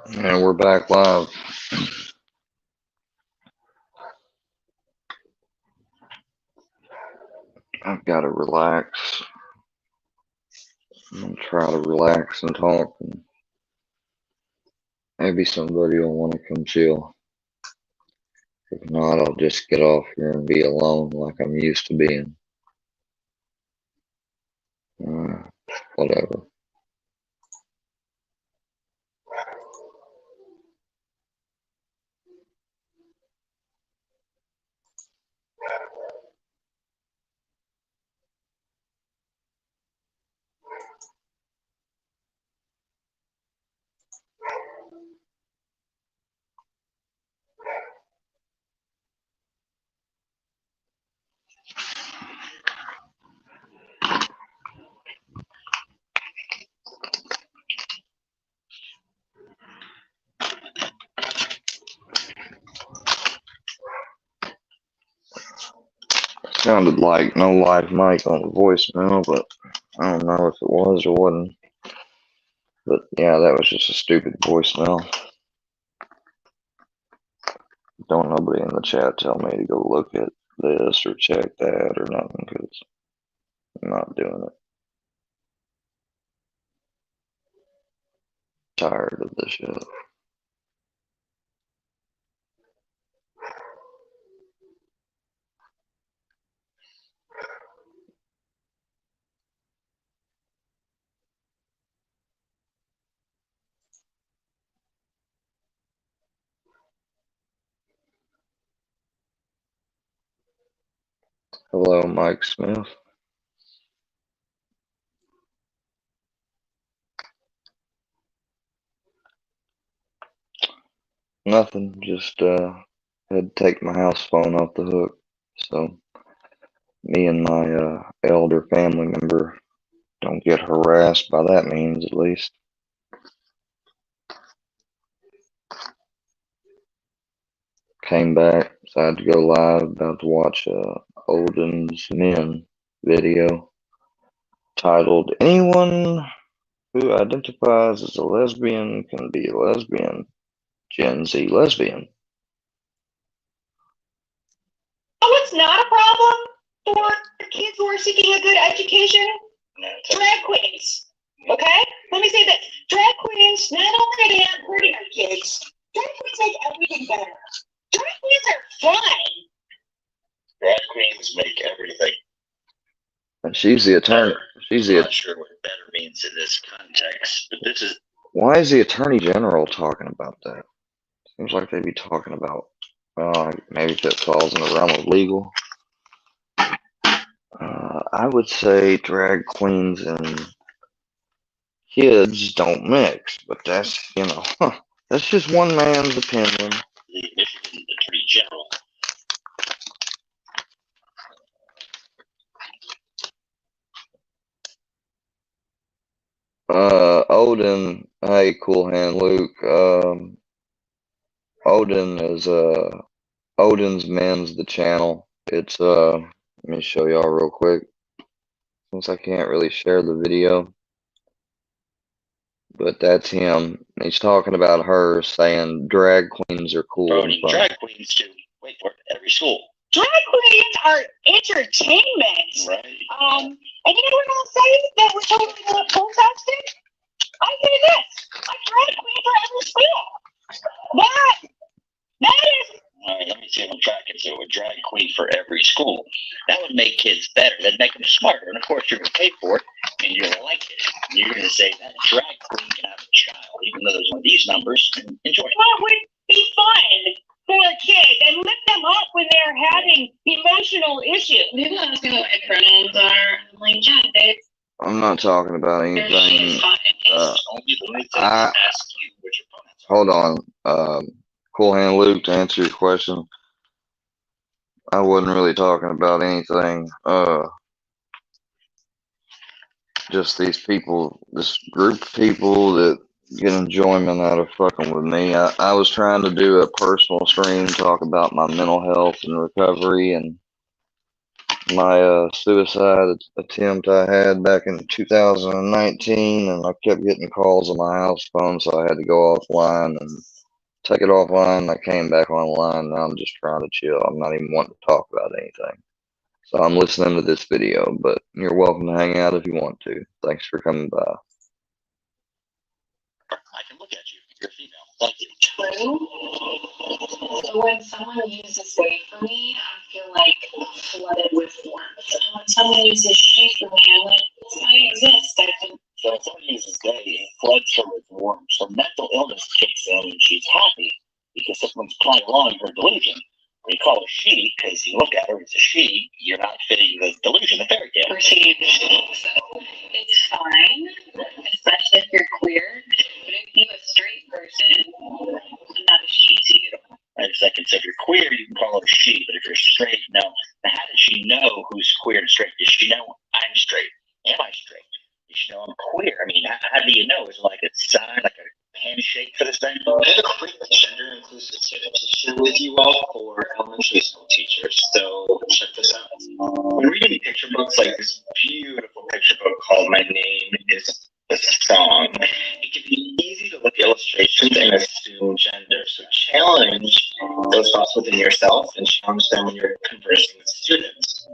And we're back live. I've got to relax. I'm going to try to relax and talk. And maybe somebody will want to come chill. If not, I'll just get off here and be alone like I'm used to being. Whatever. Sounded like no live mic on the voicemail, but I don't know if it was or wasn't. But yeah, that was just a stupid voicemail. Don't nobody in the chat tell me to go look at this or check that or nothing, because I'm not doing it. Tired of this shit. Hello, Mike Smith. Nothing, just had to take my house phone off the hook. So me and my elder family member don't get harassed by that means, at least. Came back, decided to go live, about to watch Olden's Men video titled "Anyone Who Identifies as a Lesbian Can Be a Lesbian, Gen Z Lesbian." Oh, it's not a problem for kids who are seeking a good education? Drag queens. Okay? Let me say this. Drag queens not only are hurting our kids, drag queens make everything better. Drag queens are fun. Drag queens make everything. And she's the attorney. I'm not sure what better means in this context, but this is. Why is the attorney general talking about that? Seems like they'd be talking about, maybe if it falls in the realm of legal. I would say drag queens and kids don't mix, but that's, that's just one man's opinion. The Michigan Attorney General. Olden, hey, Cool Hand Luke. Olden is Olden's Men's the channel. It's let me show y'all real quick, since I can't really share the video. But that's him. He's talking about her, saying drag queens are cool. Drag queens to wait for it, every school. Drag queens are entertainment. Right. And you know what I'll say that we're totally not protesting? I hear this. A drag queen for every school. That is. All right, let me see if I'm tracking. So a drag queen for every school. That would make kids better. That'd make them smarter. And of course, you're going to pay for it, and you're going to like it. And you're going to say that drag queen can have a child, even though there's one of these numbers, and enjoy it. Well, it would be fun for a kid and lift them up when they're having emotional issues. People ask me what my pronouns are. I'm like, yeah, babe. I'm not talking about anything. Hold on. Cool Hand Luke, to answer your question, I wasn't really talking about anything. Just these people, this group of people that get enjoyment out of fucking with me. I was trying to do a personal stream, talk about my mental health and recovery, and my suicide attempt I had back in 2019, and I kept getting calls on my house phone, so I had to go offline and take it offline. I came back online. Now I'm just trying to chill. I'm not even wanting to talk about anything. So I'm listening to this video, but you're welcome to hang out if you want to. Thanks for coming by. I can look at you. You're female. Thank you. When someone uses they for me, I feel like flooded with warmth. When someone uses she for me, I'm like, I exist. I can. So when someone uses they, it floods her with warmth. So mental illness kicks in and she's happy because someone's playing along her delusion. When you call her she, because you look at her as a she, you're not fitting the delusion, the fairy tale. Perceived. So it's fine, especially if you're queer. But if you're a straight person, I'm not a she to you. Right, second, so if you're queer, you can call her she, but if you're straight, no. Now, how does she know who's queer and straight? Does she know I'm straight? Am I straight? Does she know I'm queer? I mean, how do you know? Is it like a sign, like a handshake for this thing? I have a quick gender inclusive tip to share with you all for elementary school teachers. So check this out. When reading picture books, like this beautiful picture book called My Name is a Song, it can be easy to look at illustrations and assume gender. So challenge those thoughts within yourself and challenge them when you're conversing with students.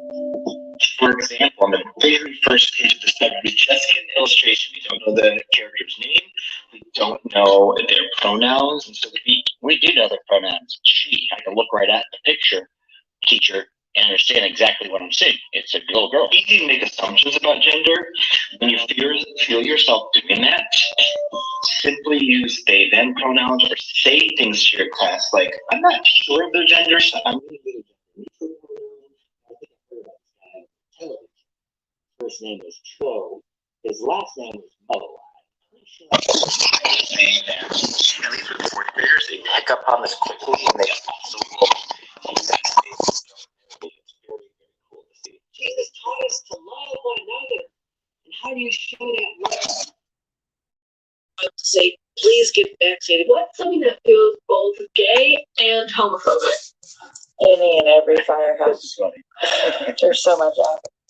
For example, on the very first page of the study, we just get an illustration. We don't know the character's name. We don't know their pronouns. And so We do know their pronouns. She. I can look right at the picture, teacher, and understand exactly what I'm seeing. It's a little girl. easy to make assumptions about gender. When you feel yourself doing that, simply use they them pronouns or say things to your class like, I'm not sure of their gender, so I'm going to use neutral pronouns. I think I've heard about this guy on television. First name was Cho. His last name was Mo. Saying that. At least with the fourth graders, they pick up on this quickly and they also will use these things. It's very, very cool to see. Jesus taught us to love one another. And how do you show that love? Say, please get vaccinated. What's something that feels both gay and homophobic? Any and every firehouse. This is funny. There's so much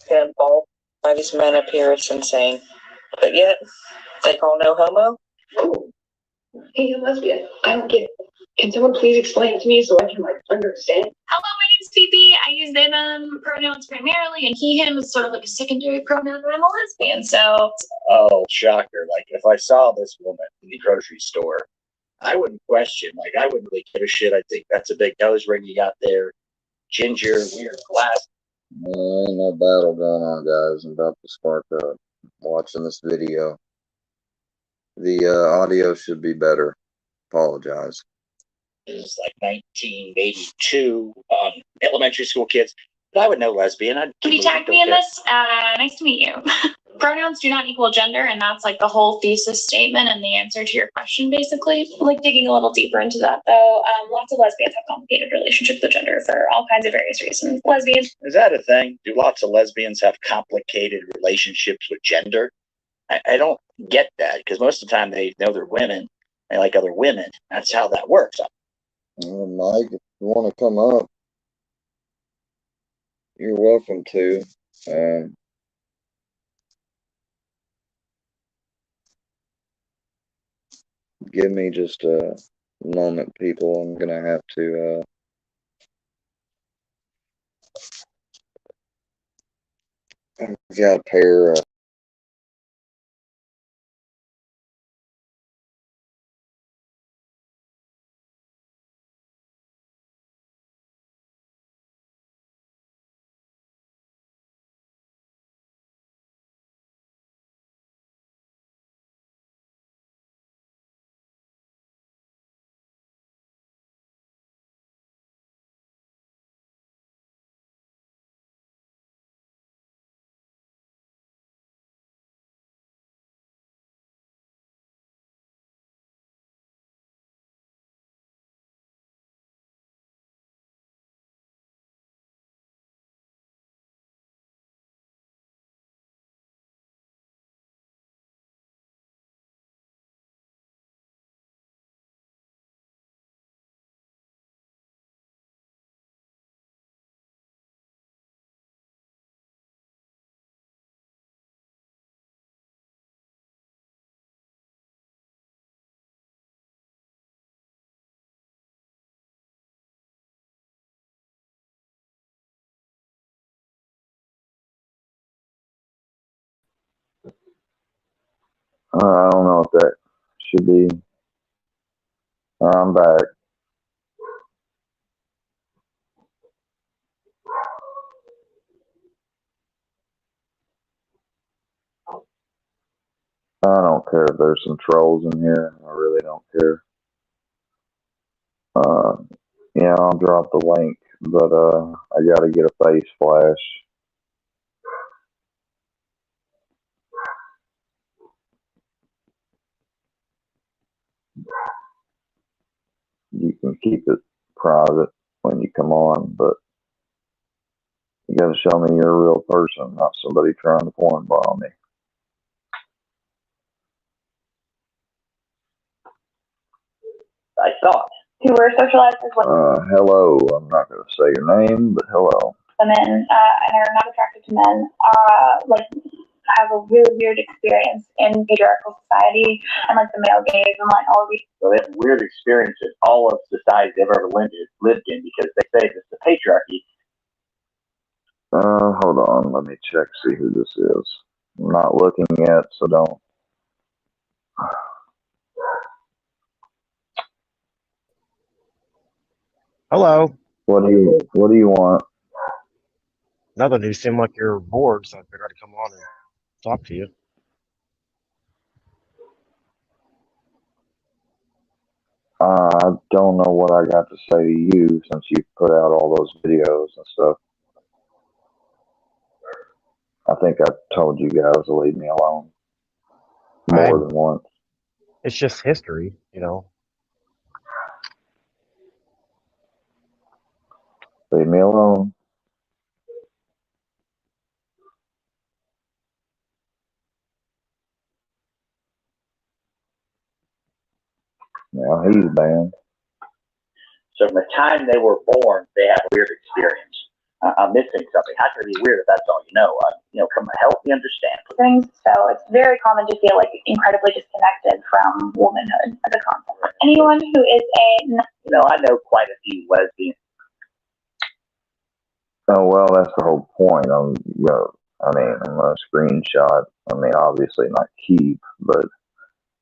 pinball by these men up here, it's insane. But yet, they call no homo. Ooh. Hey, a lesbian. I don't get it. Can someone please explain it to me so I can understand? Hello, my name's Phoebe. I use they, them pronouns primarily, and he, him is sort of like a secondary pronoun, and I'm a lesbian, so. Oh, shocker. Like, if I saw this woman in the grocery store, I wouldn't question. Like, I wouldn't really give a shit. I think that's a big nose ring you got there. Ginger, weird glass. Ain't no battle going on, guys. I'm about to spark up watching this video. The audio should be better. Apologize. It was like 1982, elementary school kids. But I would know lesbian. Can you tag me in this? Nice to meet you. Pronouns do not equal gender, and that's like the whole thesis statement and the answer to your question, basically. Like digging a little deeper into that, though, lots of lesbians have complicated relationships with gender for all kinds of various reasons. Lesbians. Is that a thing? Do lots of lesbians have complicated relationships with gender? I don't get that because most of the time they know they're women. They like other women. That's how that works. Well, Mike, if you want to come up, you're welcome to. Give me just a moment, people. I'm gonna have to. I've got a pair of I don't know what that should be. I'm back. I don't care if there's some trolls in here. I really don't care. Yeah, I'll drop the link, but I gotta get a face flash. You can keep it private when you come on, but you gotta show me you're a real person, not somebody trying to porn bomb me. I thought. Who were socialized as Hello. I'm not gonna say your name, but hello. women, and are not attracted to men, like have a really weird experience in patriarchal society and like the male gaze and like all of these. So they have weird experiences all of society they've ever lived in because they say it's the patriarchy. Hold on. Let me check, see who this is. I'm not looking yet, so don't. Hello. What do you want? Nothing. You seem like you're bored, so I figured I'd come on and talk to you. I don't know what I got to say to you since you put out all those videos and stuff. I think I told you guys to leave me alone more than once. It's just history, you know. Leave me alone. Now he's banned. So from the time they were born, they have a weird experience. I'm missing something. How can it be weird if that's all you know? Come help me understand. Things. So it's very common to feel like incredibly disconnected from womanhood as a concept. Anyone who is I know quite a few lesbians. Oh well, that's the whole point. I'm gonna screenshot. I mean, obviously not keep, but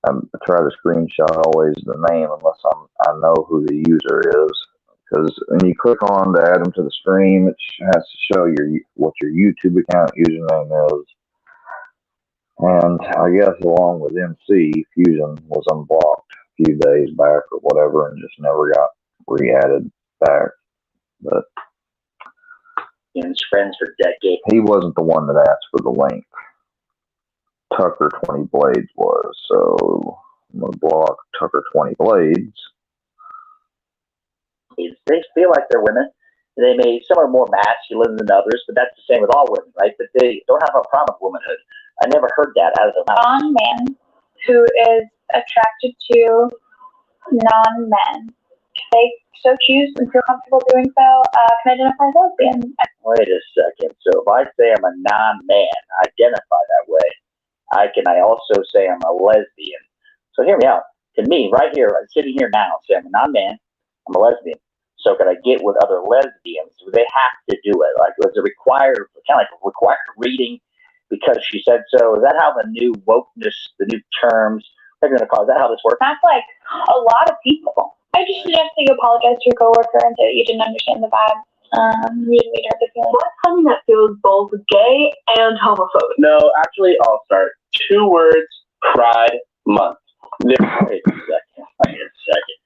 I try to screenshot always the name unless I know who the user is. Because when you click on to add them to the stream, it has to show what your YouTube account username is. And I guess along with MC, Fusion was unblocked a few days back or whatever, and just never got re-added back. But His friends for decades. He wasn't the one that asked for the link. Tucker 20 Blades was, so I'm gonna block Tucker 20 Blades. They feel like they're women. Some are more masculine than others, but that's the same with all women, right? But they don't have a problem with womanhood. I never heard that out of their mouth. Non-man who is attracted to non-men, they so choose and feel comfortable doing so, can identify as lesbian. Wait a second. So if I say I'm a non-man, identify that way, I also say I'm a lesbian. So hear me out. To me, right here, I'm sitting here now, say I'm a non-man, I'm a lesbian. So could I get with other lesbians? Do they have to do it? Like, was it required, kind of like required reading because she said so? Is that how the new wokeness, the new terms, they're going to call it? Is that how this works? That's like a lot of people. I just suggest that you apologize to your coworker and say that you didn't understand the vibe. You didn't mean to hurt the feelings. What's something that feels both gay and homophobic? No, actually, I'll start. 2 words, Pride Month. Wait a second.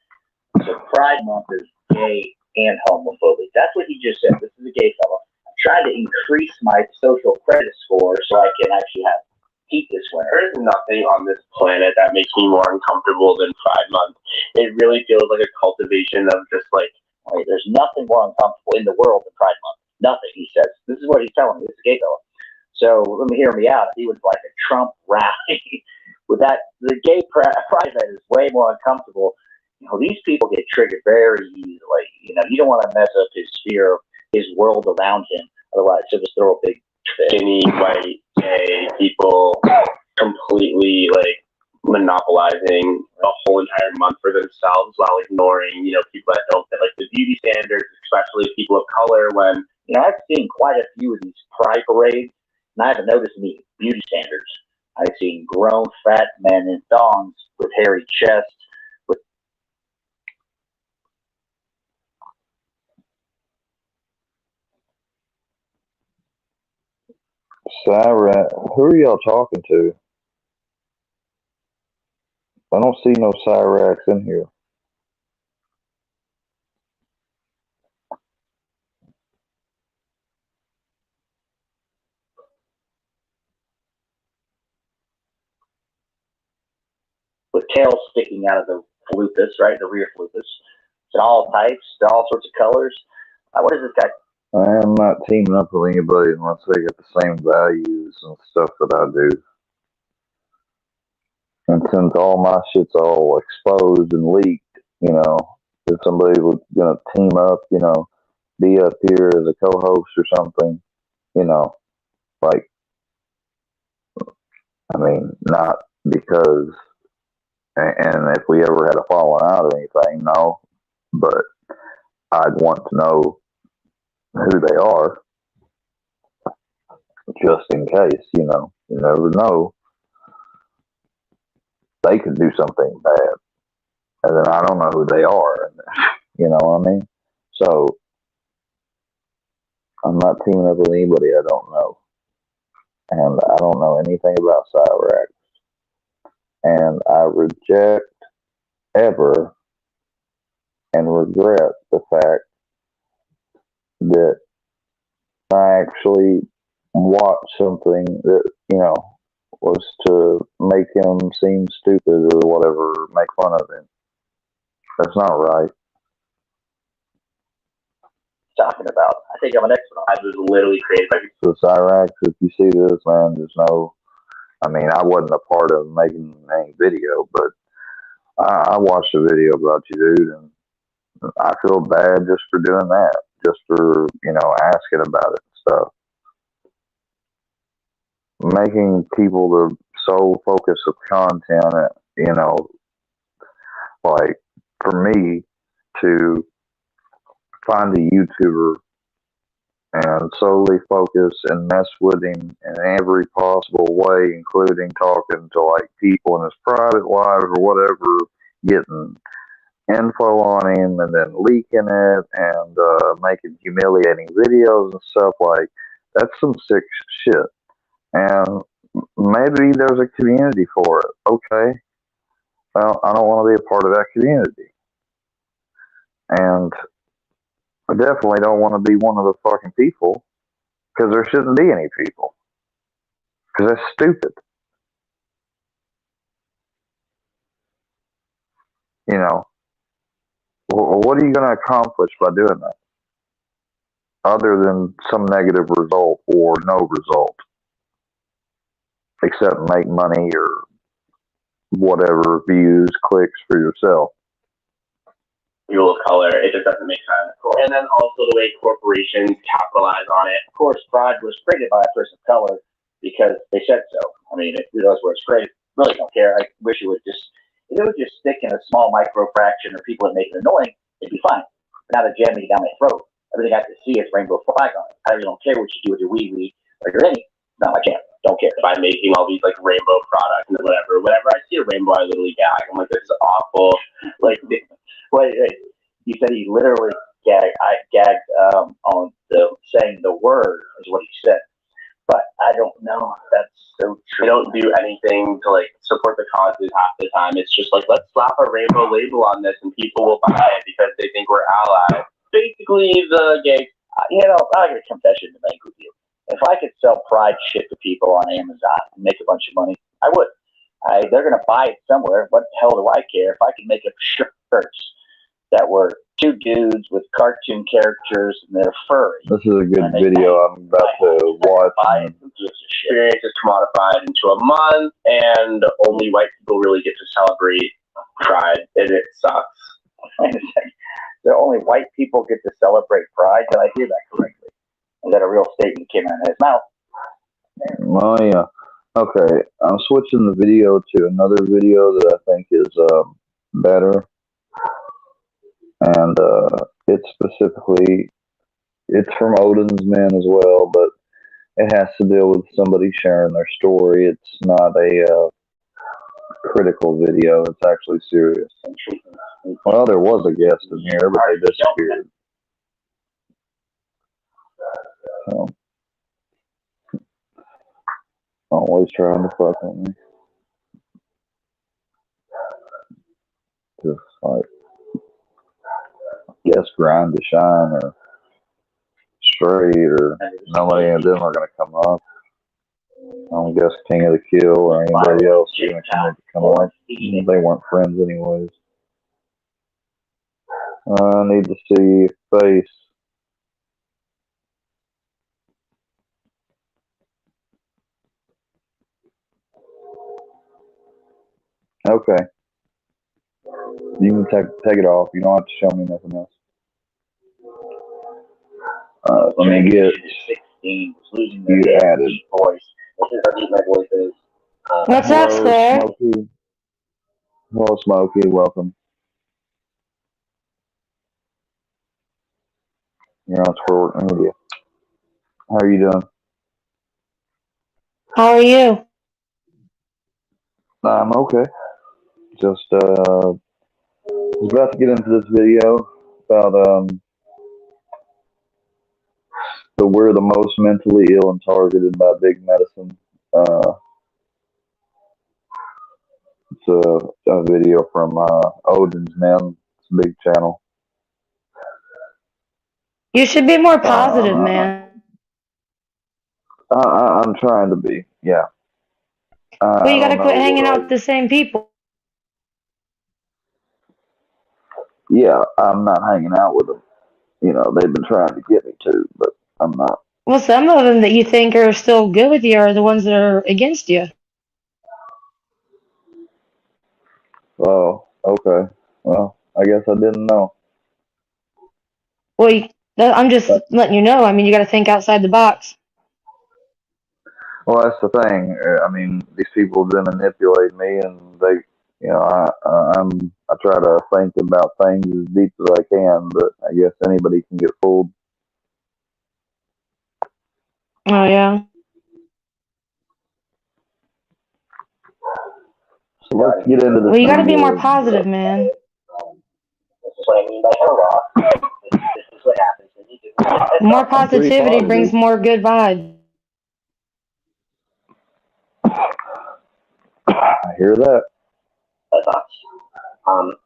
So Pride Month is gay and homophobic. That's what he just said. This is a gay fellow. I'm trying to increase my social credit score so I can actually have heat this winter. There is nothing on this planet that makes me more uncomfortable than Pride Month. It really feels like a cultivation of just like, wait, there's nothing more uncomfortable in the world than Pride Month. Nothing, he says. This is what he's telling me. This is a gay fellow. So let me hear me out. If he was like a Trump rally, with that, the gay pride event is way more uncomfortable. These people get triggered very easily. You don't want to mess up his sphere, his world around him. Otherwise, he'll just throw a big skinny, white, gay people completely like monopolizing a whole entire month for themselves while ignoring, people that don't fit like the beauty standards, especially people of color. When I've seen quite a few of these pride parades, and I haven't noticed any beauty standards. I've seen grown fat men in thongs with hairy chests. Cyrax, who are y'all talking to? I don't see no Cyrax in here. With tails sticking out of the floopus, right? The rear floopus. It's in all types, all sorts of colors. What is this guy? I am not teaming up with anybody unless they get the same values and stuff that I do. And since all my shit's all exposed and leaked, you know, if somebody was gonna team up, you know, be up here as a co-host or something, you know, like, I mean, not because, and if we ever had a falling out or anything, no, but I'd want to know who they are, just in case, you know, you never know. They could do something bad, and then I don't know who they are, and, you know what I mean? So, I'm not teaming up with anybody I don't know. And I don't know anything about Cyrax. And I reject ever and regret the fact that I actually watched something that, you know, was to make him seem stupid or whatever, make fun of him. That's not right. Talking about. I think I'm an expert. I was literally created by. So Cyrax, if you see this, man, just know. I mean, I wasn't a part of making any video, but I watched a video about you, dude, and I feel bad just for doing that, just for, you know, asking about it and stuff. Making people the sole focus of content, you know, like for me to find a YouTuber and solely focus and mess with him in every possible way, including talking to like people in his private life or whatever, getting info on him and then leaking it and making humiliating videos and stuff, like that's some sick shit. And maybe there's a community for it. Okay. Well, I don't want to be a part of that community. And I definitely don't want to be one of the fucking people, because there shouldn't be any people. Because that's stupid. You know, what are you going to accomplish by doing that? Other than some negative result or no result. Except make money or whatever, views, clicks for yourself. Fuel color, it just doesn't make sense. And then also the way corporations capitalize on it. Of course, Pride was created by a person of color because they said so. I mean, if who knows where it's created, really don't care. I wish it would just, if it would just stick in a small micro fraction of people that make it annoying, it'd be fine. But now they're jamming it down my throat. Everything I have to see is rainbow flag on it. I really don't care what you do with your wee or your any. Not my jam. Don't care. By making all these like rainbow products and whatever. Whenever I see a rainbow, I literally gag. I'm like, this is awful. Like, wait, you said he literally gagged. I gagged on the saying the word is what he said. But I don't know. That's so true. They don't do anything to like support the causes half the time. It's just like, let's slap a rainbow label on this and people will buy it because they think we're allies. Basically, the gay. You know, I got a confession to make with you. If I could sell Pride shit to people on Amazon and make a bunch of money, I would. They're going to buy it somewhere. What the hell do I care? If I could make up shirts that were two dudes with cartoon characters and they're furry. This is a good video I'm about to watch. Experience is commodified into a month, and only white people really get to celebrate Pride, and it sucks. Wait a second. So only white people get to celebrate Pride? Did I hear that correctly? Is that a real statement that came out of his mouth? Oh, yeah. Okay, I'm switching the video to another video that I think is better. And it's specifically, it's from Odin's Men as well, but it has to deal with somebody sharing their story. It's not a critical video. It's actually serious. Well, there was a guest in here, but they disappeared. So, always trying to fuck with me. Just like, guess grind to shine or straight or nobody of them are gonna come up. I don't guess King of the Kill or anybody else is gonna come up. They weren't friends anyways. I need to see face. Okay. You can take it off. You don't have to show me nothing else. Let me get you added. What's up, Hello, sir? Smokey. Hello, Smokey. Welcome. You're on Squirrel Media. How are you doing? How are you? I'm okay. Just was about to get into this video about we're the most mentally ill and targeted by big medicine. It's a video from Odin's Men. It's a big channel. You should be more positive, man. I'm trying to be, yeah. Well, you gotta quit hanging out with the same people. Yeah, I'm not hanging out with them. You know, they've been trying to get me to, but I'm not. Well, some of them that you think are still good with you are the ones that are against you. Oh, okay. Well, I guess I didn't know. Well, I'm just letting you know. I mean, you gotta think outside the box. Well, that's the thing. I mean, these people have been manipulating me, and they, you know, I try to think about things as deep as I can, but I guess anybody can get fooled. Oh yeah. So let's get into this. Well, you gotta be more positive, man. This is what I mean by hell. This is what happens when you do. More positivity brings more good vibes. I hear that. That's us. Well,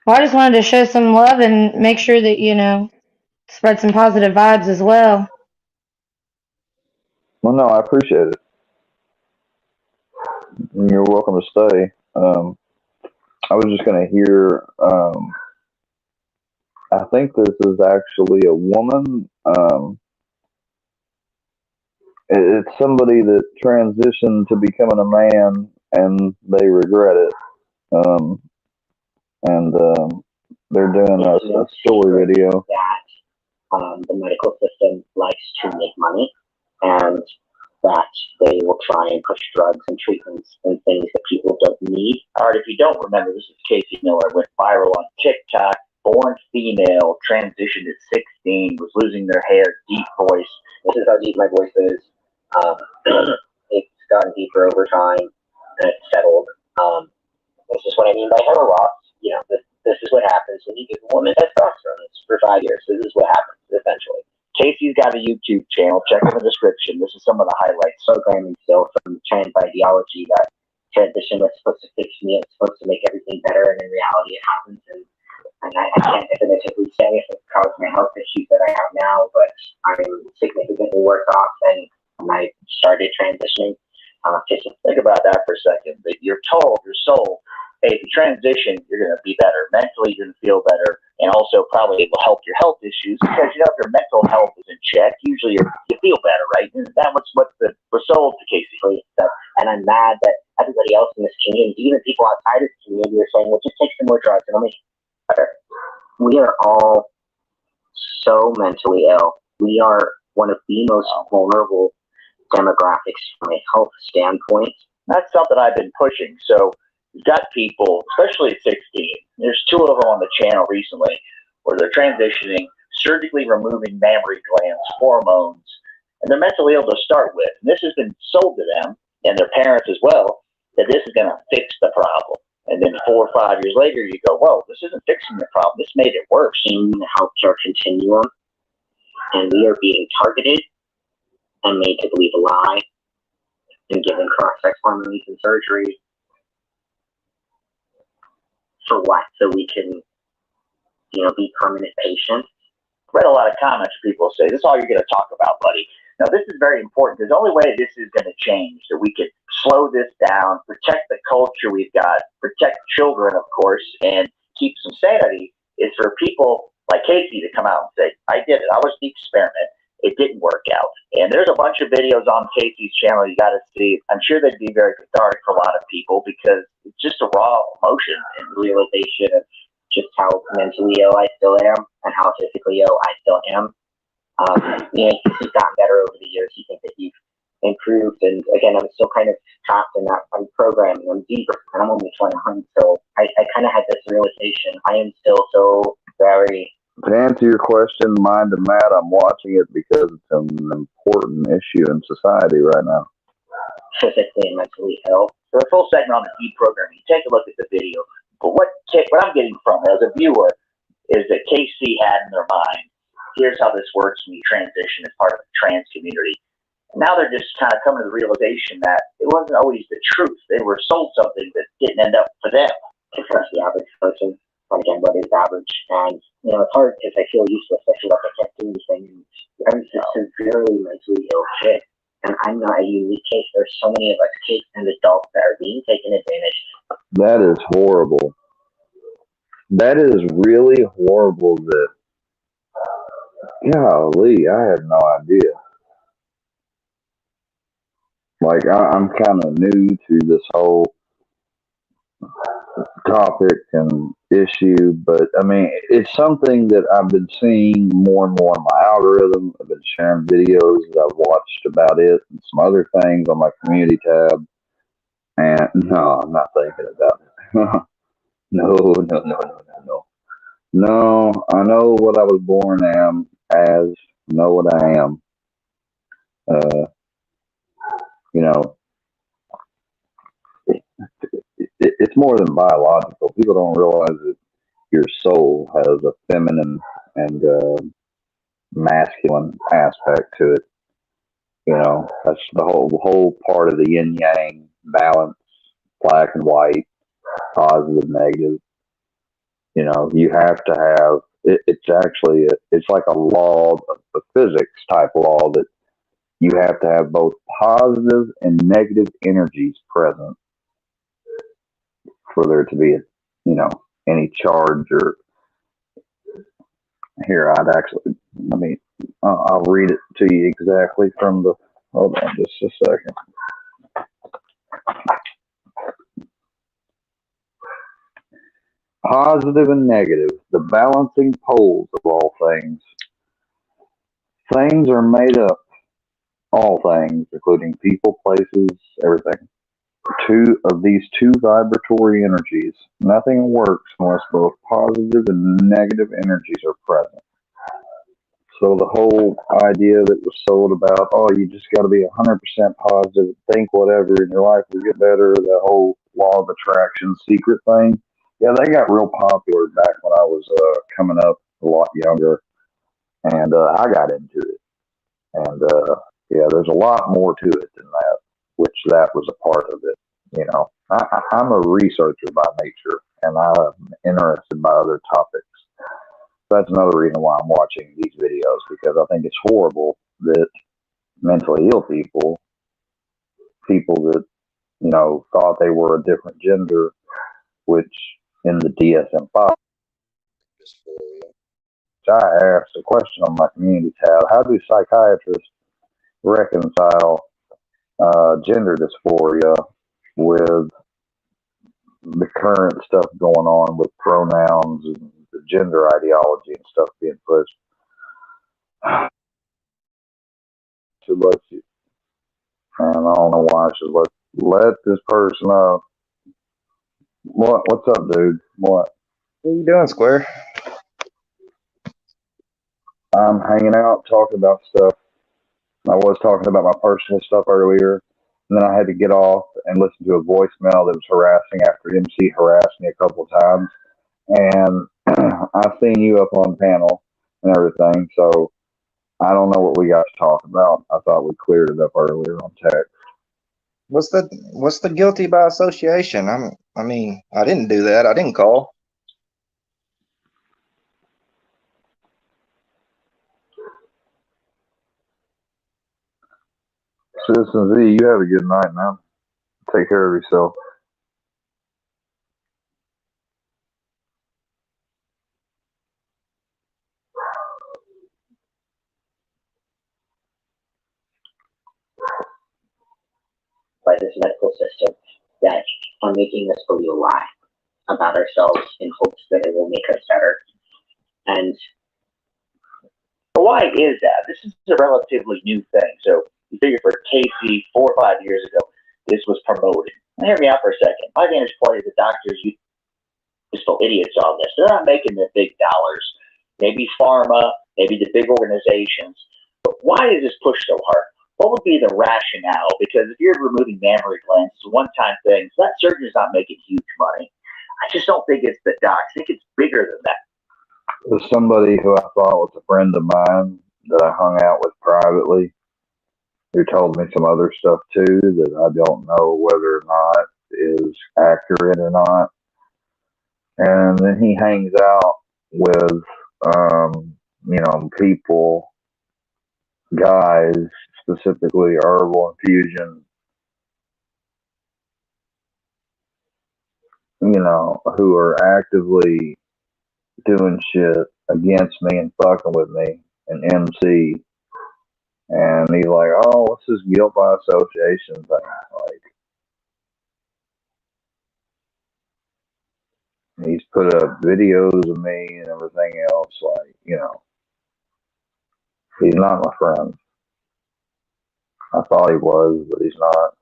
I just wanted to show some love and make sure that, you know, spread some positive vibes as well. Well, no, I appreciate it. You're welcome to stay. I was just going to hear, I think this is actually a woman. It's somebody that transitioned to becoming a man and they regret it. They're doing a story video. That the medical system likes to make money and that they will try and push drugs and treatments and things that people don't need. All right, if you don't remember, this is Casey Miller, went viral on TikTok, born female, transitioned at 16, was losing their hair, deep voice. This is how deep my voice is. It's gotten deeper over time and it's settled. This is what I mean by hair loss. You know, this is what happens when you give a woman testosterone for 5 years. This is what happens, essentially. Casey's got a YouTube channel. Check in the description. This is some of the highlights. Programming still from trans ideology that transition was supposed to fix me. It's supposed to make everything better, and in reality, it happens. And I can't definitively say if it caused my health issues that I have now, but I'm significantly worse off than when I started transitioning. Just think about that for a second. That you're told, your soul, hey, if you transition, you're going to be better. Mentally, you're going to feel better. And also probably it will help your health issues because, you know, if your mental health is in check, usually you feel better, right? And that was what was sold to Casey. And I'm mad that everybody else in this community, even people outside of the community, are saying, well, just take some more drugs and it'll make you better. We are all so mentally ill. We are one of the most vulnerable demographics from a health standpoint. That's something I've been pushing. So you've got people, especially at 16, there's 2 of them on the channel recently where they're transitioning, surgically removing mammary glands, hormones, and they're mentally ill to start with. And this has been sold to them and their parents as well, that this is going to fix the problem. And then 4 or 5 years later, you go, whoa, this isn't fixing the problem. This made it worse. In the healthcare continuum, and we are being targeted and made to believe a lie and given cross-sex hormones and surgery. For what? So we can, be permanent patients? Read a lot of comments where people say, this is all you're going to talk about, buddy. Now, this is very important because the only way this is going to change, that we could slow this down, protect the culture we've got, protect children, of course, and keep some sanity, is for people like Casey to come out and say, I did it. I was the experiment. It didn't work out. And there's a bunch of videos on Casey's channel you got to see. I'm sure they'd be very cathartic for a lot of people because it's just a raw emotion and realization of just how mentally ill I still am and how physically ill I still am. You've gotten better over the years. You think that you've improved. And again, I'm still kind of trapped in that program. And I'm deeper, and I'm only 21. So I kind of had this realization. I am still so very... To answer your question, mind to Matt, I'm watching it because it's an important issue in society right now. Physically and mentally ill. For a full segment on the deprogramming, take a look at the video. But what I'm getting from it as a viewer is that KC had in their mind, here's how this works when you transition as part of the trans community. And now they're just kind of coming to the realization that it wasn't always the truth. They were sold something that didn't end up for them. To trust the average person. But again, what is average? And, it's hard because I feel useless. I feel like I can't do anything. I'm a severely mentally ill kid. And I'm not a unique case. There's so many of us kids and adults that are being taken advantage of. That is horrible. That is really horrible that, golly, I had no idea. Like, I'm kind of new to this whole topic and issue, but I mean, it's something that I've been seeing more and more in my algorithm. I've been sharing videos that I've watched about it and some other things on my community tab. And no, I'm not thinking about it. No. No, I know what I was born as, know what I am. It's more than biological. People don't realize that your soul has a feminine and masculine aspect to it. That's the whole part of the yin yang balance, black and white, positive, negative. You have to have it's like a law, a physics type law, that you have to have both positive and negative energies present for there to be any charge. Or here, I'll read it to you exactly from the, hold on just a second. Positive and negative, the balancing poles of all things. Things are made up, all things, including people, places, everything. These two vibratory energies. Nothing works unless both positive and negative energies are present. So the whole idea that was sold about, you just got to be 100% positive, think whatever, and your life will get better, the whole law of attraction secret thing, yeah, they got real popular back when I was coming up a lot younger, and I got into it. And there's a lot more to it than that, which that was a part of it. I'm a researcher by nature, and I'm interested by other topics. That's another reason why I'm watching these videos, because I think it's horrible that mentally ill people that, thought they were a different gender, which in the DSM-5, I asked a question on my community tab, how do psychiatrists reconcile gender dysphoria with the current stuff going on with pronouns and the gender ideology and stuff being pushed? And I don't know why I should let this person up. What's up, dude? What? What are you doing, Square? I'm hanging out, talking about stuff. I was talking about my personal stuff earlier, and then I had to get off and listen to a voicemail that was harassing after MC harassed me a couple of times. And I've seen you up on panel and everything, so I don't know what we got to talk about. I thought we cleared it up earlier on text. What's the guilty by association? I mean, I didn't do that. I didn't call. Citizen Z, you have a good night, man. Take care of yourself. By this medical system that are making us believe a lie about ourselves in hopes that it will make us better. And why is that? This is a relatively new thing. So you figure for Casey 4 or 5 years ago, this was promoted. Now, hear me out for a second. My vantage point is the doctors use useful idiots on this. They're not making the big dollars. Maybe pharma, maybe the big organizations. But why is this pushed so hard? What would be the rationale? Because if you're removing mammary glands, it's a one-time thing. So that surgeon's not making huge money. I just don't think it's the docs. I think it's bigger than that. There's somebody who I thought was a friend of mine that I hung out with privately who told me some other stuff too that I don't know whether or not is accurate or not. And then he hangs out with, people, guys, specifically herbal infusion, who are actively doing shit against me and fucking with me and MC. And he's like, oh, what's this guilt by association thing? Like, he's put up videos of me and everything else. Like, he's not my friend. I thought he was, but he's not.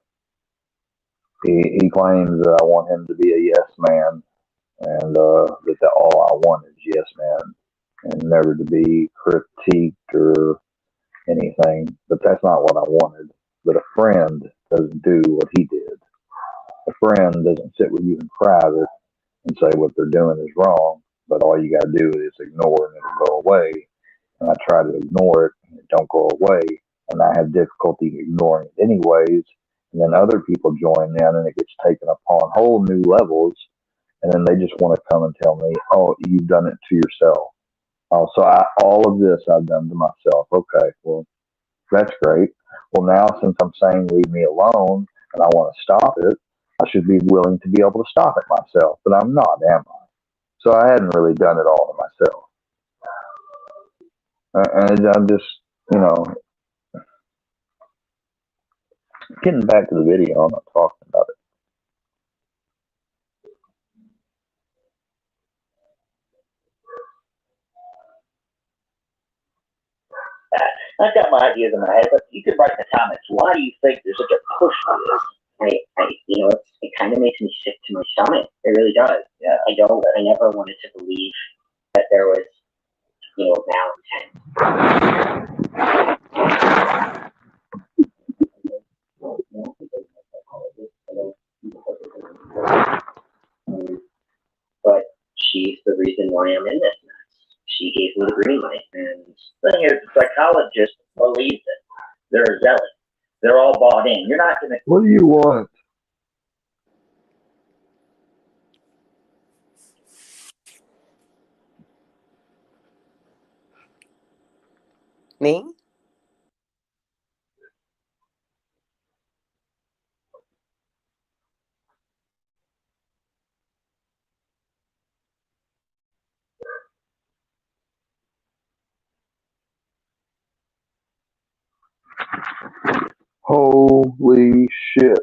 He claims that I want him to be a yes man, and that all I want is yes man, and never to be critiqued or anything. But that's not what I wanted. But a friend doesn't do what he did. A friend doesn't sit with you in private and say what they're doing is wrong, but all you got to do is ignore and it'll go away. And I try to ignore it and it don't go away. And I have difficulty ignoring it anyways. And then other people join in and it gets taken upon whole new levels. And then they just want to come and tell me, oh, you've done it to yourself. Oh, so all of this I've done to myself. Okay, well, that's great. Well, now since I'm saying leave me alone and I want to stop it, I should be willing to be able to stop it myself. But I'm not, am I? So I hadn't really done it all to myself. And I'm just, getting back to the video, I'm not talking about it. I've got my ideas in my head, but you could write in the comments, why do you think there's such a push for this? It kind of makes me sick to my stomach. It really does. Yeah. I never wanted to believe that there was, malintent. But she's the reason why I'm in this mess. She gave me the green light, and The thing is, the psychologist believes it. They're zealous. They're all bought in. You're not going to. What do you want? Me? Holy shit.